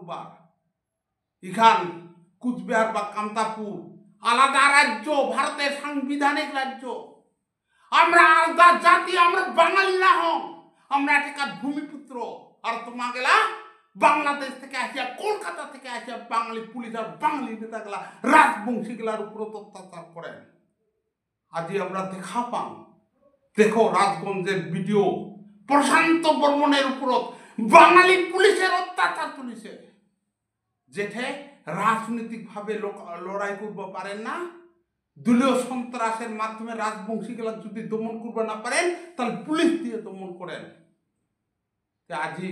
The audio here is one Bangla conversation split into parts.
করবার। এখান কুচবিহার বা কামতাপুর আলাদা রাজ্য, ভারতের সাংবিধানিক রাজ্য। আমরা আলাদা জাতি, আমরা বাঙালি না হন, আমরা এটাকার ভূমিপুত্র। আর তোমাগেলা বাংলাদেশ থেকে আসিয়া, কলকাতা থেকে আসিয়া বাঙালি পুলিশ আর বাঙালি নেতাগুলা রাজবংশীগুলার উপর অত্যাচার করেন। আজি আমরা দেখা পান, দেখো রাজগঞ্জের ভিডিও, প্রশান্ত বর্মনের উপর বাঙালি পুলিশের অত্যাচার চলিছে। যেঠে রাজনৈতিকভাবে লড়াই করতে পারেন না, দলীয় সন্ত্রাসের মাধ্যমে রাজবংশীগুলা যদি দমন করবে না পারেন, তাহলে পুলিশ দিয়ে দমন করেন। আজি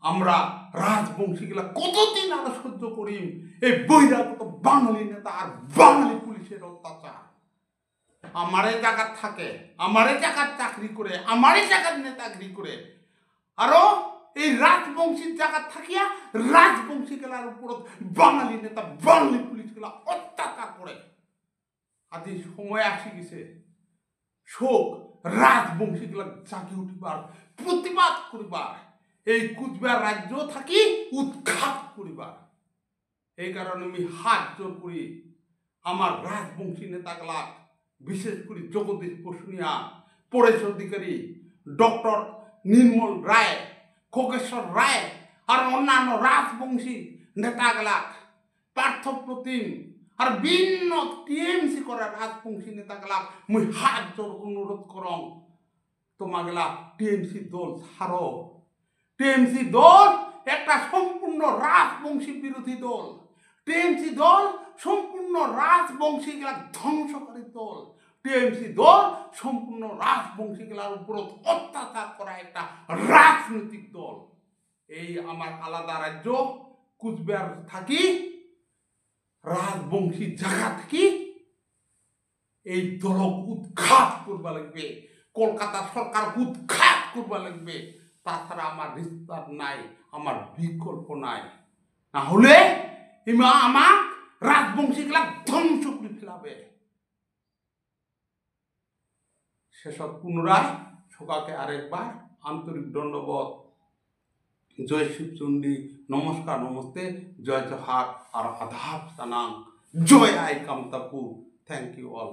আমরা রাজবংশীগুলা কতদিন আরো সহ্য করি এই বহিরাগত বাঙালি নেতা আর বাঙালি পুলিশের অত্যাচার। আমারে জায়গার থাকে, আমারে জায়গার চাকরি করে, আমারে জায়গার নেতাগিরি করে, আরো এই রাজবংশীর জায়গা থাকিয়া রাজবংশী গেলার উপর বাঙালি নেতা বাঙালি পুলিশ গুলা অত্যাচার করে। আজি সময় আসি গেছে শোক রাজবংশী গুলা জাগি উঠিবার, প্রতিবাদ করিবার, এই কুচবিহার রাজ্য থাকি উৎখাত করিবার। এই কারণে আমি হাত জোর করি আমার রাজবংশী নেতাগুলা, বিশেষ করে জগদীশ বসুনিয়া, পরেশ অধিকারী, ডক্টর নির্মল রায়, খোগেশ্বর রায় আর অন্যান্য রাজবংশী নেতাগুলা, পার্থপ্রতিম আর ভিন্ন টিএমসি করা রাজবংশী নেতাগুলা মুই হাত জোর অনুরোধ করং, তোমাগুলা টিএমসি দল ছাড়ো। টিএমসি দল একটা সম্পূর্ণ রাজবংশী বিরোধী দল। টিএমসি দল সম্পূর্ণ রাজবংশী গুলা ধ্বংসকারী দল। টিএমসি দল সম্পূর্ণ রাজবংশী গুলার উপর অত্যাচার করা একটা রাজনৈতিক দল। এই আমার আলাদা রাজ্য কুচবিহার থাকি, রাজবংশী জায়গা থাকি এই দলক উৎখাত করবা লাগবে, কলকাতা সরকার উৎখাত করবা লাগবে। তাছাড়া আমার বিস্তার নাই, আমার বিকল্প নাই। না হলে আমার রাজবংশী গুলা ধ্বংস করে ফেলাবে। শেষত পুনরায় সকালকে আরেকবার আন্তরিক ধন্যবাদ। জয় শিবচন্ডী, নমস্কার, নমস্তে, জয় জহার আর আদাব সানাম, জয় আই কামতাপুর। Thank you all.